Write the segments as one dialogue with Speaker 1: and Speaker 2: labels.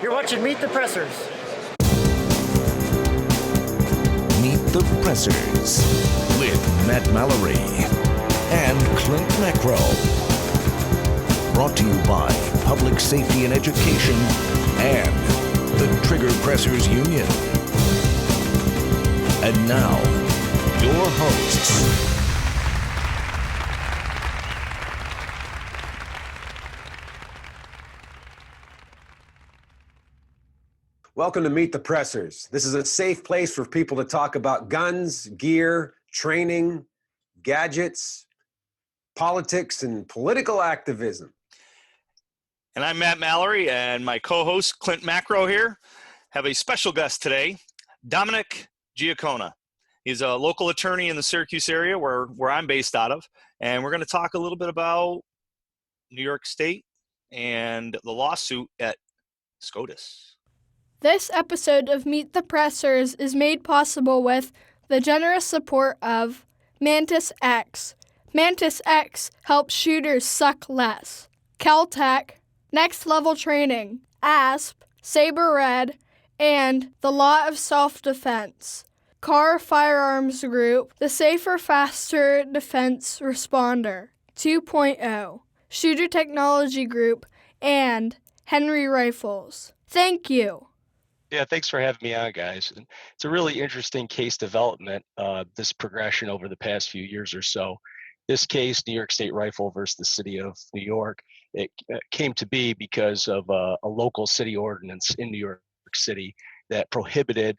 Speaker 1: You're watching Meet the Pressers.
Speaker 2: Meet the Pressers with Matt Mallory and Clint Macro. Brought to you by Public Safety and Education and the Trigger Pressers Union. And now, your hosts.
Speaker 3: Welcome to Meet the Pressers. This is a safe place for people to talk about guns, gear, training, gadgets, politics, and political activism.
Speaker 4: And I'm Matt Mallory, and my co-host Clint Macro here have a special guest today, Dominic Giacona. He's a local attorney in the Syracuse area where I'm based out of, and we're going to talk a little bit about New York State and the lawsuit at SCOTUS.
Speaker 5: This episode of Meet the Pressers is made possible with the generous support of Mantis X. Mantis X helps shooters suck less. Kel-Tec, Next Level Training, ASP, Saber Red, and the Law of Self-Defense. Car Firearms Group, the Safer, Faster Defense Responder 2.0. Shooter Technology Group, and Henry Rifles. Thank you.
Speaker 6: Yeah, thanks for having me on, guys. And it's a really interesting case development, this progression over the past few years or so. This case, New York State Rifle versus the City of New York, it came to be because of a local city ordinance in New York City that prohibited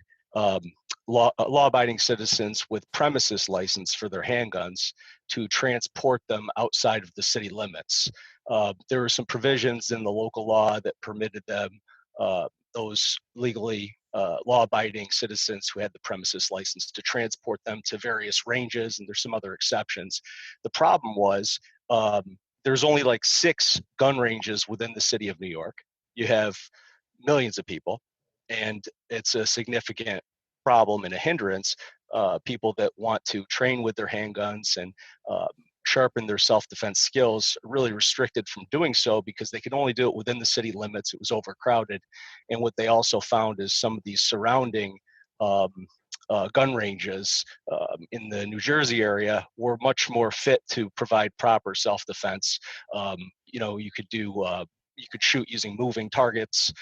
Speaker 6: law-abiding citizens with premises license for their handguns to transport them outside of the city limits. There were some provisions in the local law that permitted them those legally law-abiding citizens who had the premises license to transport them to various ranges, and there's some other exceptions. The problem was there's only like 6 gun ranges within the city of New York. You have millions of people, and it's a significant problem and a hindrance. People that want to train with their handguns and sharpen their self-defense skills are really restricted from doing so because they can only do it within the city limits. It was overcrowded. And what they also found is some of these surrounding gun ranges in the New Jersey area were much more fit to provide proper self-defense. You could shoot using moving targets,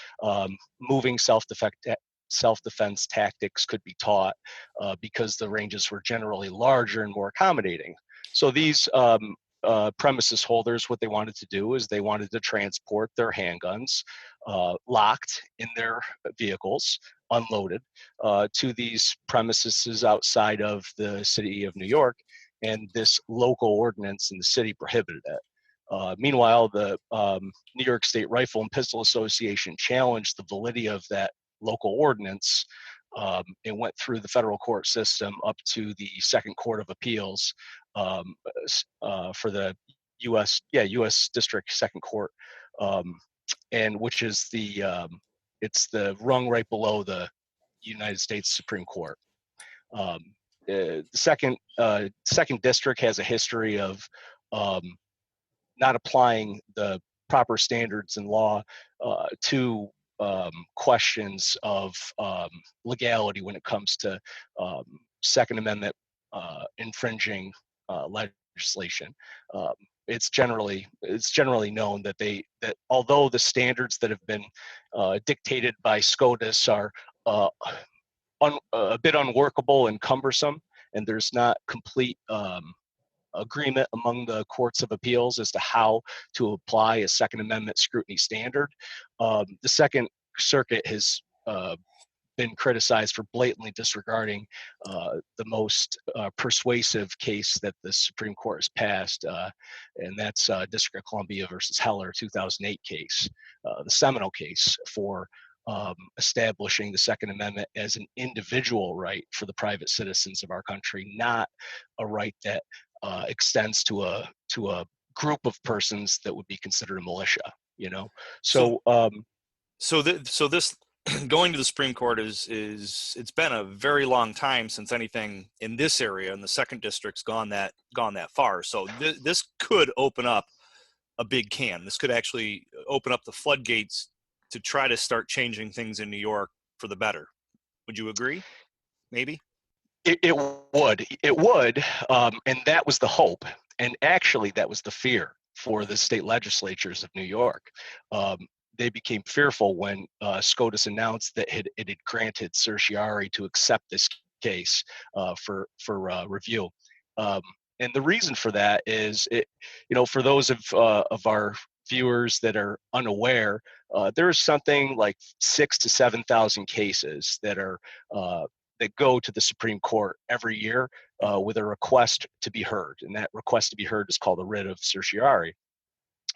Speaker 6: moving self-defense tactics could be taught because the ranges were generally larger and more accommodating. So these premises holders, what they wanted to do is they wanted to transport their handguns locked in their vehicles, unloaded, to these premises outside of the city of New York, and this local ordinance in the city prohibited it. Meanwhile, the New York State Rifle and Pistol Association challenged the validity of that local ordinance. It went through the federal court system up to the Second Court of Appeals for the U.S. District Second Court, and which is it's the rung right below the United States Supreme Court. The second district has a history of not applying the proper standards in law to questions of legality when it comes to Second Amendment infringing legislation. It's generally known that although the standards that have been dictated by SCOTUS are a bit unworkable and cumbersome, and there's not complete agreement among the courts of appeals as to how to apply a Second Amendment scrutiny standard. The Second Circuit has been criticized for blatantly disregarding the most persuasive case that the Supreme Court has passed, and that's District of Columbia versus Heller 2008 case, the seminal case for establishing the Second Amendment as an individual right for the private citizens of our country, not a right that extends to a group of persons that would be considered a militia.
Speaker 4: So this going to the Supreme Court is it's been a very long time since anything in this area in the second district's gone that far. So this could open up a big can. This could actually open up the floodgates to try to start changing things in New York for the better. Would you agree? Maybe?
Speaker 6: It would, and that was the hope. And actually, that was the fear for the state legislatures of New York. They became fearful when SCOTUS announced that it had granted certiorari to accept this case for review. And the reason for that is, for those of our viewers that are unaware, there is something like 6,000 to 7,000 cases that go to the Supreme Court every year with a request to be heard, and that request to be heard is called a writ of certiorari.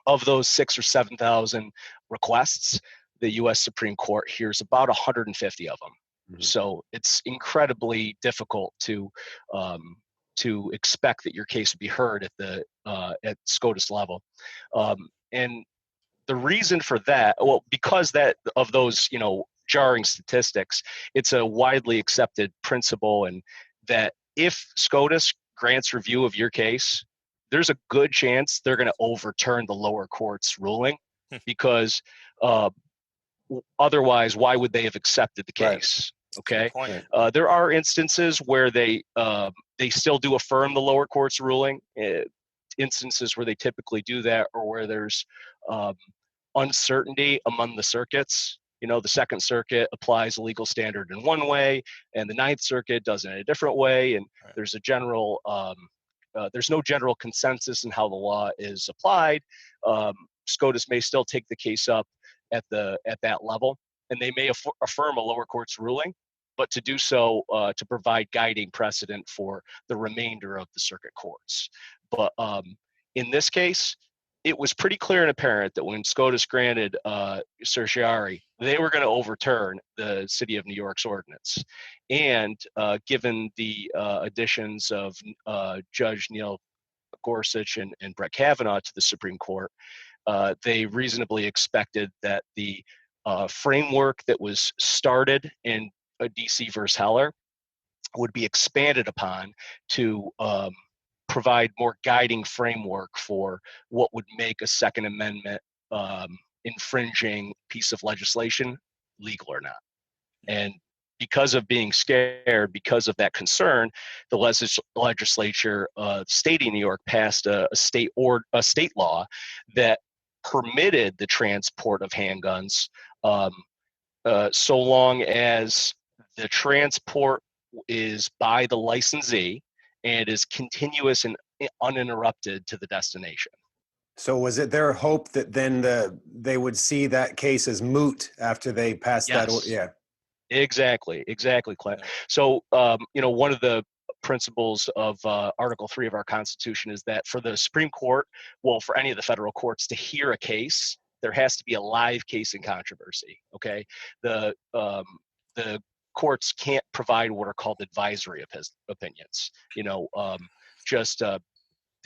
Speaker 6: Of those 6,000 or 7,000 requests, the U.S. Supreme Court hears about 150 of them. Mm-hmm. So it's incredibly difficult to expect that your case would be heard at SCOTUS level, and the reason for that, well, because of those jarring statistics, it's a widely accepted principle, and that if SCOTUS grants review of your case, there's a good chance they're going to overturn the lower court's ruling, because otherwise, why would they have accepted the case? Right. Okay. There are instances where they still do affirm the lower court's ruling. Instances where they typically do that, or where there's uncertainty among the circuits. The Second Circuit applies a legal standard in one way, and the Ninth Circuit does it in a different way. And there's no general consensus in how the law is applied. SCOTUS may still take the case up at that level, and they may affirm a lower court's ruling, but to do so to provide guiding precedent for the remainder of the circuit courts. But in this case, it was pretty clear and apparent that when SCOTUS granted certiorari, they were going to overturn the City of New York's ordinance. And given the additions of Judge Neil Gorsuch and Brett Kavanaugh to the Supreme Court, they reasonably expected that the framework that was started in DC versus Heller would be expanded upon to provide more guiding framework for what would make a Second Amendment infringing piece of legislation legal or not. And because of being scared, because of that concern, the legislature, state of New York, passed a state law that permitted the transport of handguns so long as the transport is by the licensee and is continuous and uninterrupted to the destination.
Speaker 3: So was it their hope that then they would see that case as moot after they passed that? Yeah.
Speaker 6: Exactly, Clint. So, one of the principles of Article 3 of our Constitution is that for the Supreme Court, for any of the federal courts to hear a case, there has to be a live case in controversy. Okay, the courts can't provide what are called advisory opinions.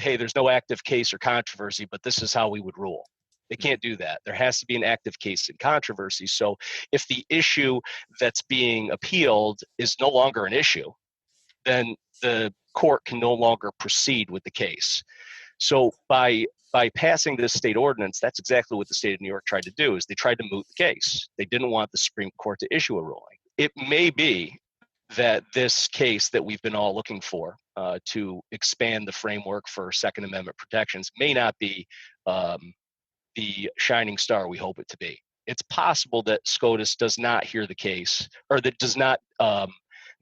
Speaker 6: Hey, there's no active case or controversy, but this is how we would rule. They can't do that. There has to be an active case in controversy. So if the issue that's being appealed is no longer an issue, then the court can no longer proceed with the case. So by passing this state ordinance, that's exactly what the state of New York tried to do, is they tried to moot the case. They didn't want the Supreme Court to issue a ruling. It may be that this case that we've been all looking for to expand the framework for Second Amendment protections may not be the shining star we hope it to be. It's possible that SCOTUS does not hear the case, or that does not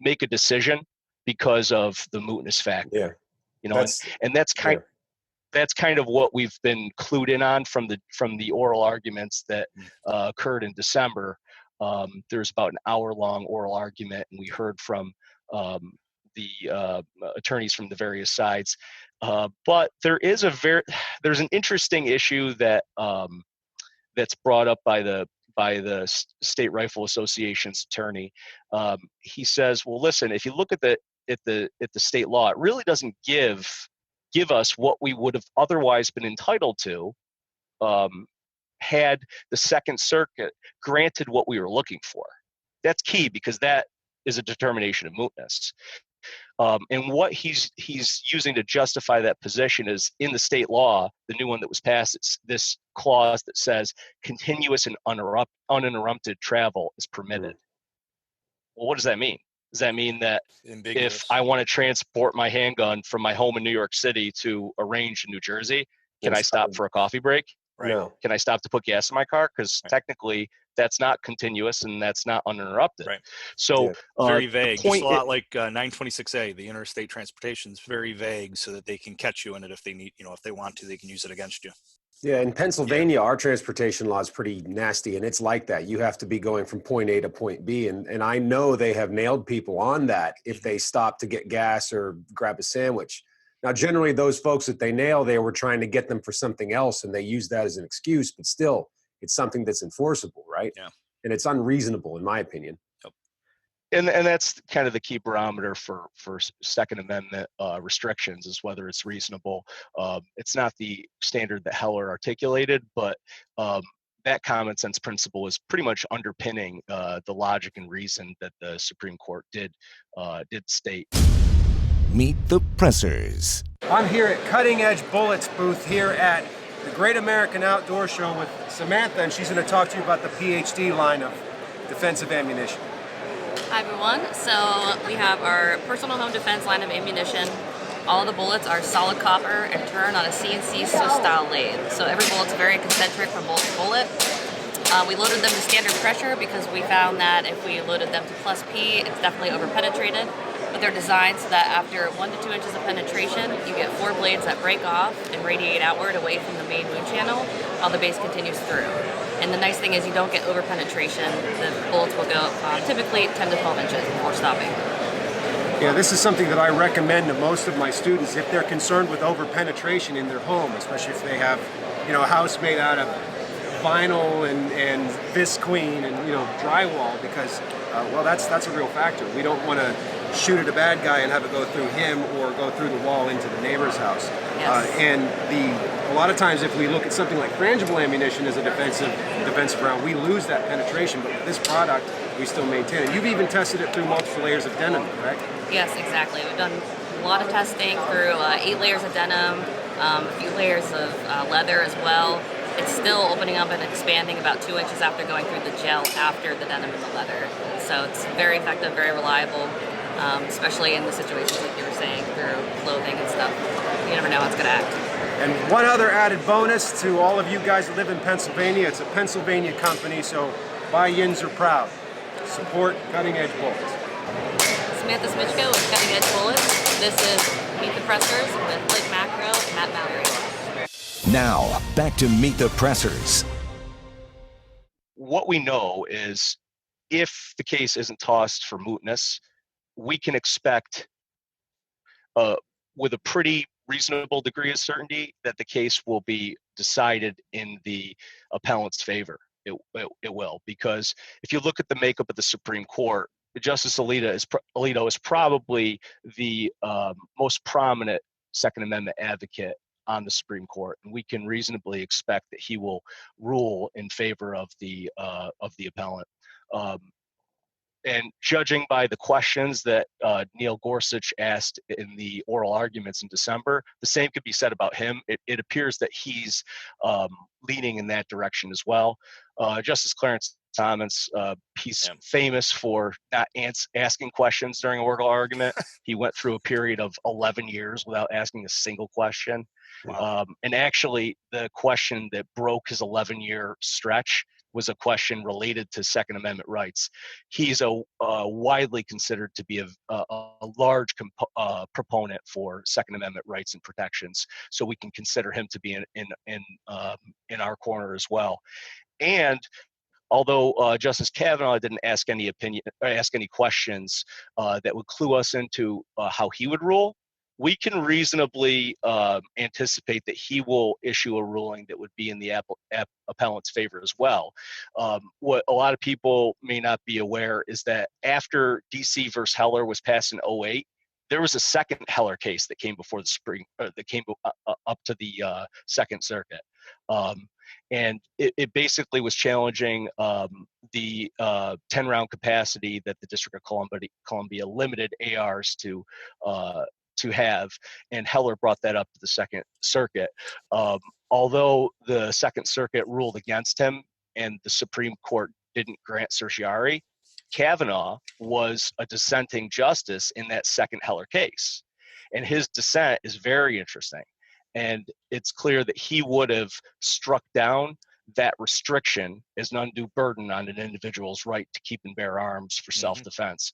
Speaker 6: make a decision because of the mootness factor. Yeah. That's kind of what we've been clued in on from the oral arguments that occurred in December. There's about an hour-long oral argument, and we heard from the attorneys from the various sides. But there's an interesting issue that that's brought up by the State Rifle Association's attorney. He says, "Well, listen, if you look at the state law, it really doesn't give us what we would have otherwise been entitled to had the Second Circuit granted what we were looking for." That's key, because that is a determination of mootness. And what he's using to justify that position is in the state law, the new one that was passed, it's this clause that says continuous and uninterrupted travel is permitted. Well, what does that mean? Does that mean that
Speaker 4: Ambiguous.
Speaker 6: if I want to transport my handgun from my home in New York City to a range in New Jersey, can I stop for a coffee break?
Speaker 4: Right.
Speaker 3: No.
Speaker 6: Can I stop to put gas in my car? Because technically that's not continuous and that's not uninterrupted.
Speaker 4: Right.
Speaker 6: So
Speaker 4: very vague. Just a lot
Speaker 6: it,
Speaker 4: like 926A, the interstate transportation is very vague, so that they can catch you in it if they need, if they want to, they can use it against you.
Speaker 3: Yeah, in Pennsylvania, our transportation law is pretty nasty, and it's like that. You have to be going from point A to point B, and I know they have nailed people on that if they stop to get gas or grab a sandwich. Now, generally, those folks that they nail, they were trying to get them for something else, and they use that as an excuse, but still, it's something that's enforceable, right?
Speaker 4: Yeah.
Speaker 3: And it's unreasonable, in my opinion.
Speaker 6: and that's kind of the key barometer for Second Amendment restrictions, is whether it's reasonable. It's not the standard that Heller articulated, but that common sense principle is pretty much underpinning the logic and reason that the Supreme Court did state.
Speaker 2: Meet the Pressers.
Speaker 3: I'm here at Cutting Edge Bullets booth here at the Great American Outdoor Show with Samantha, and she's going to talk to you about the PhD line of defensive ammunition.
Speaker 1: Hi everyone, so we have our personal home defense line of ammunition. All the bullets are solid copper and turn on a CNC Swiss style lathe. So every bullet's very concentric from bullet to bullet. We loaded them to standard pressure because we found that if we loaded them to plus P, it's definitely over-penetrated. But they're designed so that after 1 to 2 inches of penetration, you get 4 blades that break off and radiate outward away from the main wound channel while the base continues through. And the nice thing is you don't get over-penetration. The bullets will go typically 10 to 12 inches before stopping.
Speaker 3: Yeah, this is something that I recommend to most of my students if they're concerned with over-penetration in their home, especially if they have, a house made out of vinyl and visqueen and, drywall, because, that's a real factor. We don't want to shoot at a bad guy and have it go through him or go through the wall into the neighbor's house.
Speaker 1: Yes.
Speaker 3: And a lot of times if we look at something like frangible ammunition as a defensive round, we lose that penetration, but with this product, we still maintain it. You've even tested it through multiple layers of denim, correct?
Speaker 1: Yes, exactly. We've done a lot of testing through 8 layers of denim, a few layers of leather as well. It's still opening up and expanding about 2 inches after going through the gel after the denim and the leather. So it's very effective, very reliable, especially in the situations like you were saying, through clothing and stuff. You never know how it's going to act.
Speaker 3: And one other added bonus to all of you guys that live in Pennsylvania, it's a Pennsylvania company, so buy yins are proud. Support Cutting Edge Bullets.
Speaker 1: Samantha Smichko with Cutting Edge Bullets. This is Meet the Pressers with Clint Macro and Matt Mallory.
Speaker 2: Now, back to Meet the Pressers.
Speaker 6: What we know is if the case isn't tossed for mootness, we can expect with a pretty reasonable degree of certainty that the case will be decided in the appellant's favor. It will, because if you look at the makeup of the Supreme Court, Justice Alito is probably the most prominent Second Amendment advocate on the Supreme Court, and we can reasonably expect that he will rule in favor of the appellant. And judging by the questions that Neil Gorsuch asked in the oral arguments in December, the same could be said about him. It appears that he's leaning in that direction as well. Justice Clarence Thomas, he's famous for not asking questions during an oral argument. He went through a period of 11 years without asking a single question.
Speaker 4: Wow.
Speaker 6: And actually, the question that broke his 11-year stretch was a question related to Second Amendment rights. He's widely considered to be a large proponent for Second Amendment rights and protections. So we can consider him to be in our corner as well. And although Justice Kavanaugh didn't ask any questions that would clue us into how he would rule, we can reasonably anticipate that he will issue a ruling that would be in the appellant's favor as well. What a lot of people may not be aware is that after DC versus Heller was passed in 2008, there was a second Heller case that came before the up to the Second Circuit. And it basically was challenging the 10-round capacity that the District of Columbia limited ARs to have, and Heller brought that up to the Second Circuit. Although the Second Circuit ruled against him and the Supreme Court didn't grant certiorari, Kavanaugh was a dissenting justice in that second Heller case. And his dissent is very interesting. And it's clear that he would have struck down that restriction as an undue burden on an individual's right to keep and bear arms for self-defense.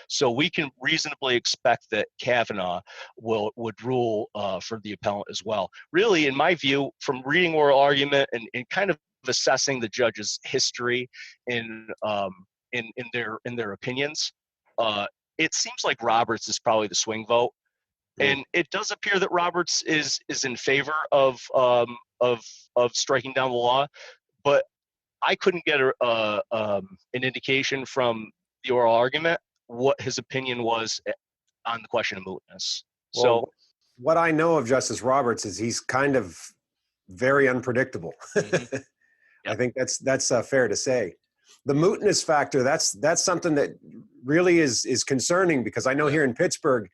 Speaker 6: So we can reasonably expect that Kavanaugh would rule for the appellant as well. Really, in my view, from reading oral argument and kind of assessing the judge's history in their opinions, it seems like Roberts is probably the swing vote. And it does appear that Roberts is in favor of striking down the law, but I couldn't get an indication from the oral argument what his opinion was on the question of mootness.
Speaker 3: Well,
Speaker 6: so,
Speaker 3: what I know of Justice Roberts is he's kind of very unpredictable.
Speaker 6: Yep.
Speaker 3: I think that's fair to say. The mootness factor, that's something that really is concerning, because I know here in Pittsburgh,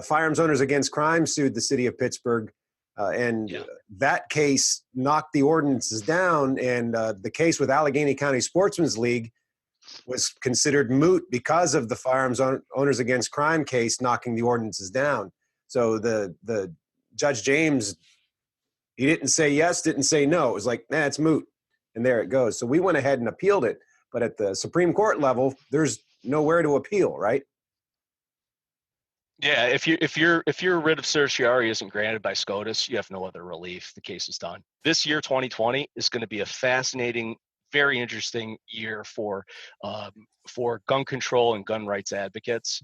Speaker 3: Firearms Owners Against Crime sued the city of Pittsburgh, and that case knocked the ordinances down, and the case with Allegheny County Sportsman's League was considered moot because of the Firearms Owners Against Crime case knocking the ordinances down. So the Judge James, he didn't say yes, didn't say no. It was like, nah, it's moot, and there it goes. So we went ahead and appealed it, but at the Supreme Court level, there's nowhere to appeal, right?
Speaker 6: Yeah, if your writ of certiorari isn't granted by SCOTUS, you have no other relief. The case is done. This year, 2020, is going to be a fascinating, very interesting year for gun control and gun rights advocates.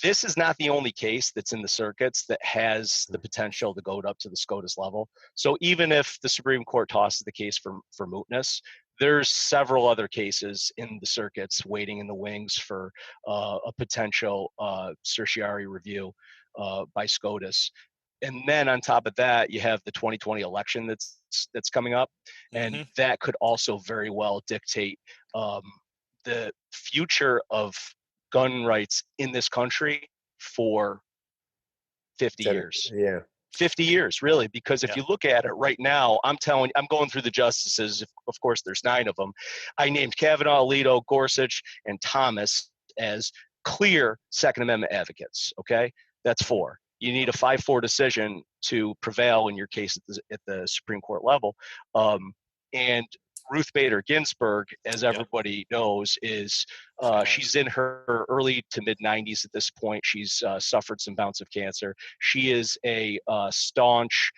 Speaker 6: This is not the only case that's in the circuits that has the potential to go up to the SCOTUS level. So even if the Supreme Court tosses the case for mootness, there's several other cases in the circuits waiting in the wings for a potential certiorari review by SCOTUS. And then on top of that, you have the 2020 election that's coming up, and that could also very well dictate the future of gun rights in this country for 50 years.
Speaker 3: Yeah.
Speaker 6: 50 years, really, because if you look at it right now, I'm going through the justices. Of course, there's 9 of them. I named Kavanaugh, Alito, Gorsuch, and Thomas as clear Second Amendment advocates. Okay, that's 4. You need a 5-4 decision to prevail in your case at the Supreme Court level. And Ruth Bader Ginsburg, as everybody knows, is she's in her early to mid 90s at this point. She's suffered some bouts of cancer. She is a staunch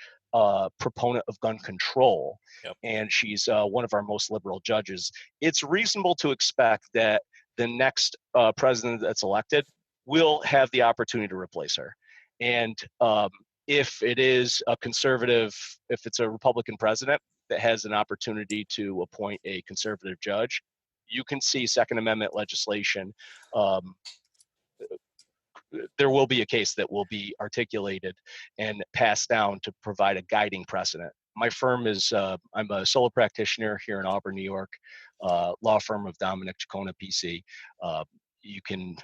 Speaker 6: proponent of gun control, and she's one of our most liberal judges. It's reasonable to expect that the next president that's elected will have the opportunity to replace her. And if it is a conservative, if it's a Republican president that has an opportunity to appoint a conservative judge, you can see Second Amendment legislation. There will be a case that will be articulated and passed down to provide a guiding precedent. My firm is, I'm a solo practitioner here in Auburn, New York, law firm of Dominic Giacona, PC. You can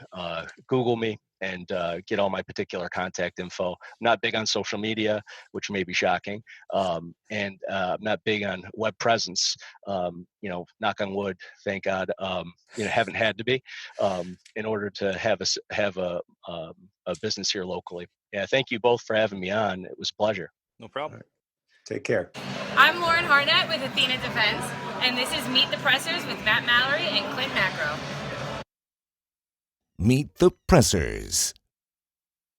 Speaker 6: Google me and get all my particular contact info. I'm not big on social media, which may be shocking, and I'm not big on web presence. Knock on wood, thank God. Haven't had to be in order to have a business here locally. Yeah, thank you both for having me on. It was a pleasure.
Speaker 4: No problem.
Speaker 3: Take care.
Speaker 7: I'm Lauren Harnett with Athena Defense, and this is Meet the Pressers with Matt Mallory and Clint Macro.
Speaker 2: Meet the Pressers.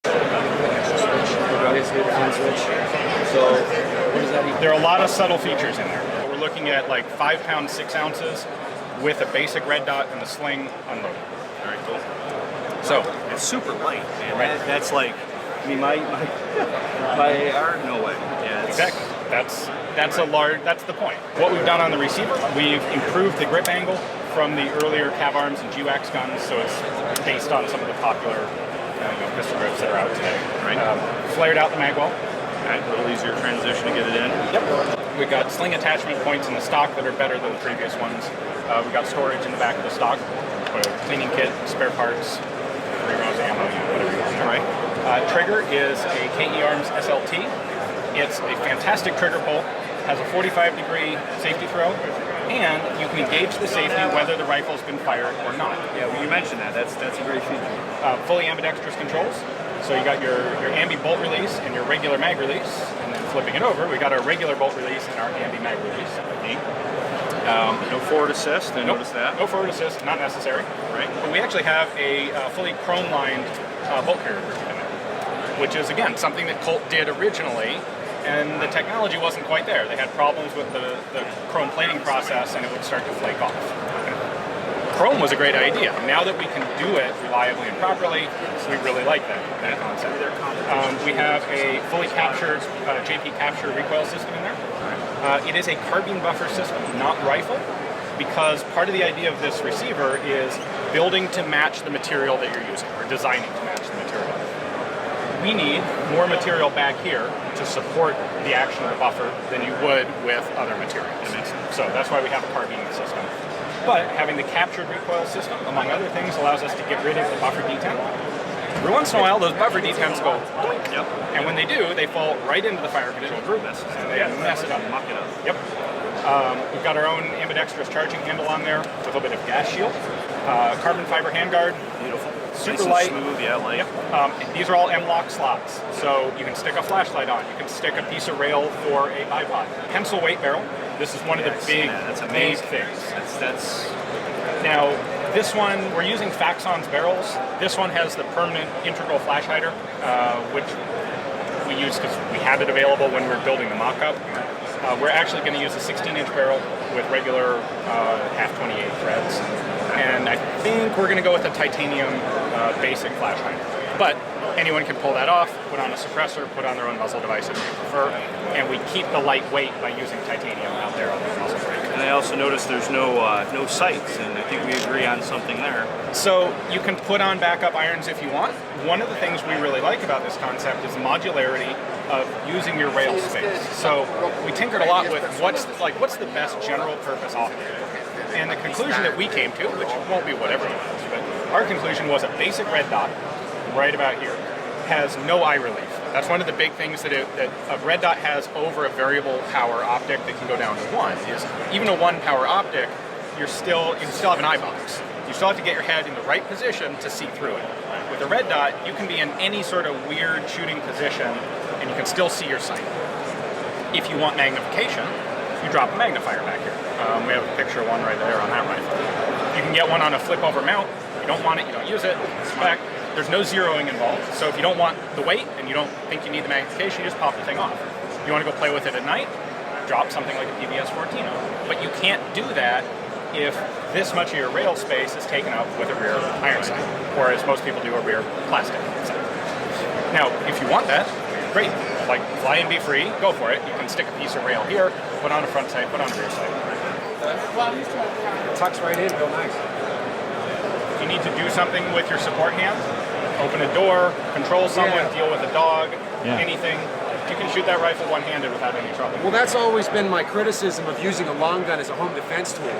Speaker 8: There are a lot of subtle features in there. We're looking at like 5 pounds, 6 ounces with a basic red dot and a sling unloaded. Very cool. So
Speaker 9: it's super light, man.
Speaker 8: Right.
Speaker 9: That's like, I mean, my AR, no way. Yeah,
Speaker 8: exactly. That's the point. What we've done on the receiver, we've improved the grip angle from the earlier Cav Arms and GWAX guns, so it's based on some of the popular pistol grips that are out today.
Speaker 9: Right.
Speaker 8: Flared out the mag well.
Speaker 9: Okay, a little easier transition to get it in.
Speaker 8: Yep. We've got sling attachment points in the stock that are better than the previous ones. We've got storage in the back of the stock, for a cleaning kit, spare parts, 3 rounds of ammo, whatever you want.
Speaker 4: Right.
Speaker 8: Trigger is a KE Arms SLT. It's a fantastic trigger pull, has a 45-degree safety throw, and you can engage the safety whether the rifle's been fired or not.
Speaker 9: Yeah, well, you mentioned that. That's a great feature.
Speaker 8: Fully ambidextrous controls. So you got your ambi bolt release and your regular mag release, and then flipping it over, we got our regular bolt release and our ambi mag release. Neat.
Speaker 9: No forward assist, I noticed that.
Speaker 8: No forward assist, not necessary.
Speaker 9: Right.
Speaker 8: But we actually have a fully chrome-lined bolt carrier group in it, which is, again, something that Colt did originally, and the technology wasn't quite there. They had problems with the chrome plating process, and it would start to flake off. Chrome was a great idea. Now that we can do it reliably and properly, we really like that concept. We have a fully captured JP capture recoil system in there. It is a carbine buffer system, not rifle, because part of the idea of this receiver is building to match the material that you're using, or designing to match the material. We need more material back here to support the action of the buffer than you would with other materials. So that's why we have a carbine system. But having the captured recoil system, among other things, allows us to get rid of the buffer detent. Every once in a while, those buffer detents go boink, and when they do, they fall right into the fire condition group, and they mess it up.
Speaker 9: Muck it up.
Speaker 8: Yep. We've got our own ambidextrous charging handle on there with a little bit of gas shield, carbon fiber handguard.
Speaker 9: Beautiful.
Speaker 8: Super
Speaker 9: nice
Speaker 8: light.
Speaker 9: Smooth, yeah, light.
Speaker 8: Yep. These are all M-LOK slots, so you can stick a flashlight on. You can stick a piece of rail for a bipod. Pencil weight barrel. This is one of the big things.
Speaker 9: That's
Speaker 8: Now, this one, we're using Faxon's barrels. This one has the permanent integral flash hider, which we use because we had it available when we were building the mock-up. We're actually going to use a 16-inch barrel with regular half 28 threads. And I think we're going to go with a titanium basic flash hider. But anyone can pull that off, put on a suppressor, put on their own muzzle device if they prefer, and we keep the light weight by using titanium out there on the muzzle brake.
Speaker 9: And I also noticed there's no sights, and I think we agree on something there.
Speaker 8: So you can put on backup irons if you want. One of the things we really like about this concept is the modularity of using your rail space. So we tinkered a lot with what's the best general purpose optic. And the conclusion that we came to, which won't be what everyone does, but our conclusion was a basic red dot right about here has no eye relief. That's one of the big things that a red dot has over a variable power optic that can go down to 1 is even a 1 power optic, you still have an eye box. You still have to get your head in the right position to see through it. With a red dot, you can be in any sort of weird shooting position and you can still see your sight. If you want magnification, you drop a magnifier back here. We have a picture of one right there on that rifle. You can get one on a flip over mount. If you don't want it, you don't use it. It's back. There's no zeroing involved. So if you don't want the weight and you don't think you need the magnification, you just pop the thing off. If you want to go play with it at night, drop something like a PBS 14 on. But you can't do that if this much of your rail space is taken up with a rear iron sight, or as most people do, a rear plastic sight. Now, if you want that, great. Like fly and be free, go for it. You can stick a piece of rail here, put on a front sight, put on a rear sight.
Speaker 3: It tucks right in, real nice.
Speaker 8: If you need to do something with your support hand, open a door, control someone, deal with a dog, anything, you can shoot that rifle one-handed without any trouble.
Speaker 10: Well, that's always been my criticism of using a long gun as a home defense tool.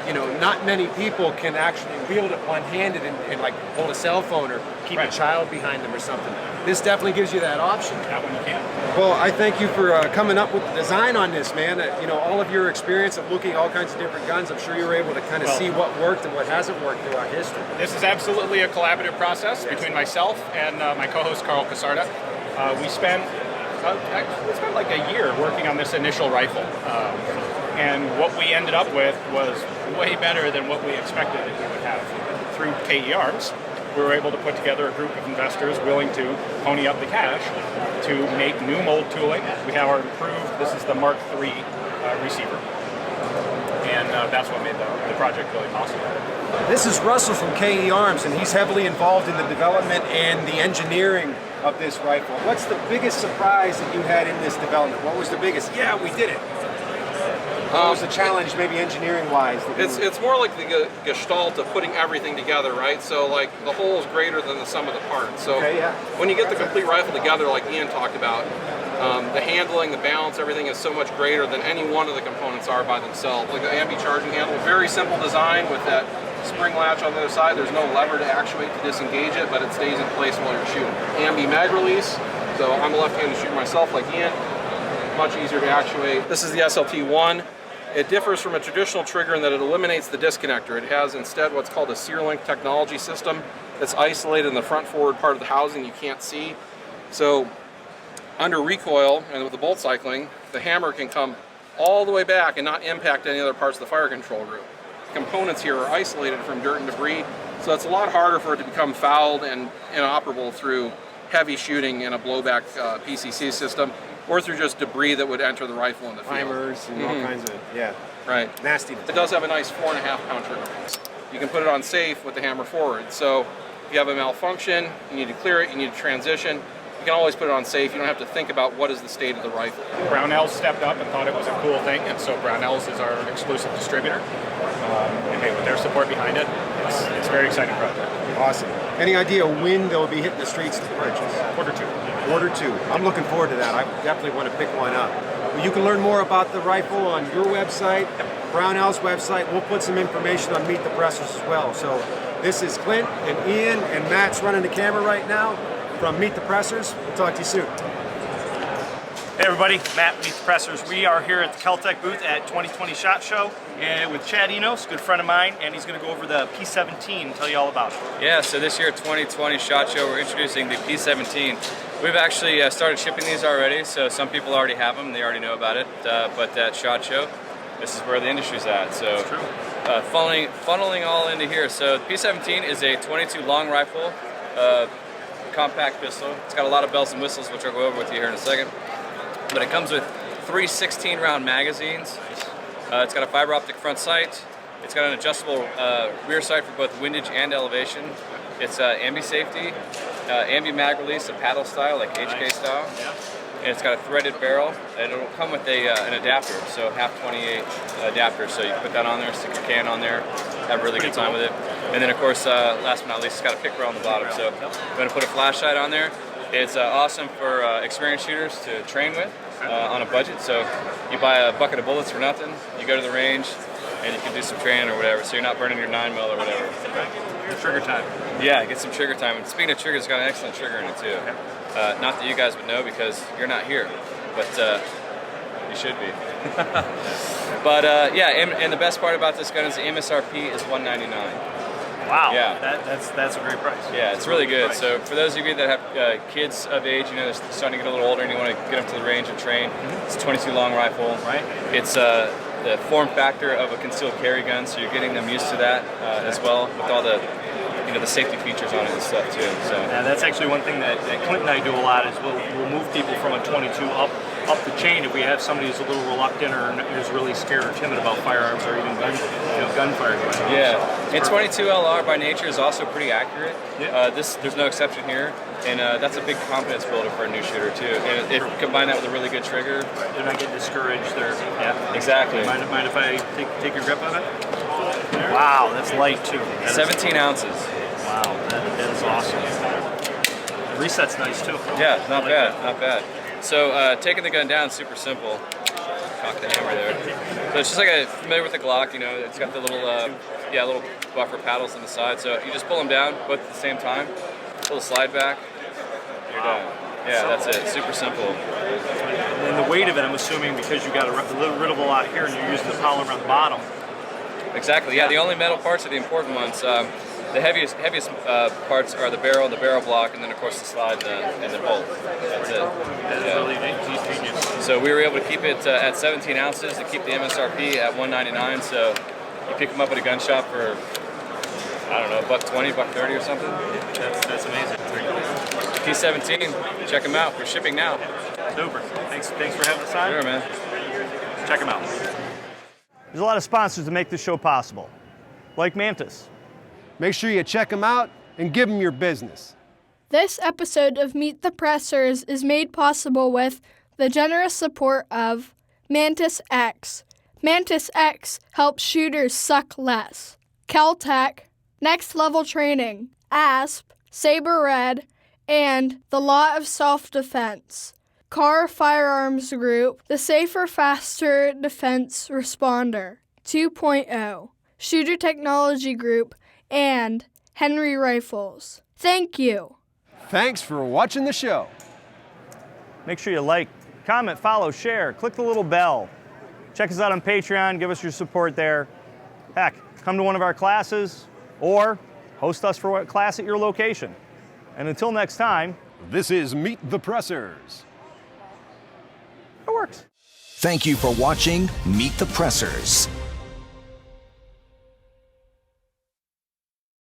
Speaker 10: You know, not many people can actually wield it one-handed and like hold a cell phone or keep a child behind them or something. This definitely gives you that option.
Speaker 8: That one you can.
Speaker 10: Well, I thank you for coming up with the design on this, man. You know, all of your experience of looking at all kinds of different guns, I'm sure you were able to kind of see what worked and what hasn't worked throughout history.
Speaker 8: This is absolutely a collaborative process between myself and my co-host Carl Casarda. We spent like a year working on this initial rifle. And what we ended up with was way better than what we expected that we would have. Through KE Arms, we were able to put together a group of investors willing to pony up the cash to make new mold tooling. We have our improved, this is the Mark III receiver. And that's what made the project really possible.
Speaker 10: This is Russell from KE Arms, and he's heavily involved in the development and the engineering of this rifle. What's the biggest surprise that you had in this development? What was the biggest? Yeah, we did it. What was the challenge, maybe engineering-wise?
Speaker 11: It's more like the gestalt of putting everything together, right? So like the whole is greater than the sum of the parts. So when you get the complete rifle together, like Ian talked about, The handling, the balance, everything is so much greater than any one of the components are by themselves. Like the ambi charging handle, very simple design with that spring latch on the other side. There's no lever to actuate to disengage it, but it stays in place while you're shooting. Ambi mag release, so I'm a left-handed shooter myself like Ian, much easier to actuate. This is the SLT1. It differs from a traditional trigger in that it eliminates the disconnector. It has instead what's called a SearLink technology system that's isolated in the front forward part of the housing you can't see. So under recoil and with the bolt cycling, the hammer can come all the way back and not impact any other parts of the fire control group. Components here are isolated from dirt and debris, so it's a lot harder for it to become fouled and inoperable through heavy shooting in a blowback PCC system, or through just debris that would enter the rifle in the field.
Speaker 10: Primers and all kinds of,
Speaker 11: right.
Speaker 10: nastiness.
Speaker 11: It does have a nice 4.5 pound trigger. You can put it on safe with the hammer forward. So if you have a malfunction, you need to clear it, you need to transition, you can always put it on safe. You don't have to think about what is the state of the rifle.
Speaker 8: Brownells stepped up and thought it was a cool thing, and so Brownells is our exclusive distributor. And with their support behind it, it's a very exciting project.
Speaker 10: Awesome. Any idea when they'll be hitting the streets to purchase? Q2. I'm looking forward to that. I definitely want to pick one up. Well, you can learn more about the rifle on your website, Brownell's website. We'll put some information on Meet the Pressers as well. So this is Clint and Ian, and Matt's running the camera right now from Meet the Pressers. We'll talk to you soon.
Speaker 12: Hey everybody, Matt, Meet the Pressers. We are here at the Kel-Tec booth at 2020 SHOT Show and with Chad Enos, a good friend of mine, and he's going to go over the P17 and tell you all about it.
Speaker 13: Yeah, so this year at 2020 SHOT Show, we're introducing the P17. We've actually started shipping these already, so some people already have them, they already know about it, but at SHOT Show, this is where the industry's at. So funneling all into here. So the P17 is a 22 long rifle, compact pistol. It's got a lot of bells and whistles, which I'll go over with you here in a second. But it comes with 3 16-round magazines. It's got a fiber optic front sight. It's got an adjustable rear sight for both windage and elevation. It's ambi safety, ambi mag release, a paddle style, like HK style. And it's got a threaded barrel. And it'll come with an adapter, so half 28 adapter. So you can put that on there, stick your can on there, have a really good time with it. And then of course, last but not least, it's got a pick rail on the bottom. So I'm going to put a flashlight on there. It's awesome for experienced shooters to train with on a budget. So you buy a bucket of bullets for nothing, you go to the range, and you can do some training or whatever, so you're not burning your 9mm or whatever.
Speaker 12: Trigger time.
Speaker 13: Yeah, get some trigger time. And speaking of triggers, it's got an excellent trigger in it too. Not that you guys would know because you're not here, but you should be. But yeah, and the best part about this gun is the MSRP is $199.
Speaker 12: Wow,
Speaker 13: yeah,
Speaker 12: that's a great price.
Speaker 13: Yeah, it's really good. So for those of you that have kids of age, you know, they're starting to get a little older and you want to get them to the range and train, it's a 22 long rifle.
Speaker 12: Right.
Speaker 13: It's the form factor of a concealed carry gun, so you're getting them used to that as well, with all the the safety features on it and stuff too. So
Speaker 12: yeah, that's actually one thing that Clint and I do a lot is we'll move people from a 22 up the chain if we have somebody who's a little reluctant or who's really scared or timid about firearms or even gunfire.
Speaker 13: Yeah, and 22 LR by nature is also pretty accurate. Yeah. There's no exception here, and that's a big confidence builder for a new shooter too. And if combine that with a really good trigger,
Speaker 12: they're not getting discouraged.
Speaker 13: Exactly.
Speaker 12: Mind if I take your grip on it? Wow, that's light too.
Speaker 13: 17 ounces.
Speaker 12: Wow, that is awesome. The reset's nice too.
Speaker 13: Yeah, not bad. So taking the gun down is super simple. Cock the hammer there. So it's just like familiar with the Glock, it's got the little little buffer paddles on the side. So you just pull them down both at the same time. Pull the slide back. You're done. Yeah, that's it. Super simple.
Speaker 12: And the weight of it, I'm assuming, because you got rid of a lot here and you're using the polymer on the bottom.
Speaker 13: Exactly. Yeah, the only metal parts are the important ones. The heaviest parts are the barrel block, and then of course the slide and the bolt. That's it.
Speaker 12: That's really genius.
Speaker 13: So we were able to keep it at 17 ounces to keep the MSRP at $199. So you pick them up at a gun shop for $1.20, $1.30 or something.
Speaker 12: That's amazing.
Speaker 13: P17, check them out. We're shipping now.
Speaker 12: Super. Thanks for having us on.
Speaker 13: Sure, man.
Speaker 12: Check them out. There's a lot of sponsors that make this show possible, like Mantis.
Speaker 10: Make sure you check them out and give them your business.
Speaker 5: This episode of Meet the Pressers is made possible with the generous support of Mantis X. Mantis X helps shooters suck less. Kel-Tec, Next Level Training, ASP, Saber Red, and the Law of Self-Defense. Car Firearms Group, the Safer, Faster Defense Responder 2.0, Shooter Technology Group, and Henry Rifles. Thank you.
Speaker 10: Thanks for watching the show.
Speaker 12: Make sure you like, comment, follow, share, click the little bell. Check us out on Patreon, give us your support there. Heck, come to one of our classes or host us for a class at your location. And until next time,
Speaker 10: this is Meet the Pressers.
Speaker 12: It works.
Speaker 2: Thank you for watching Meet the Pressers.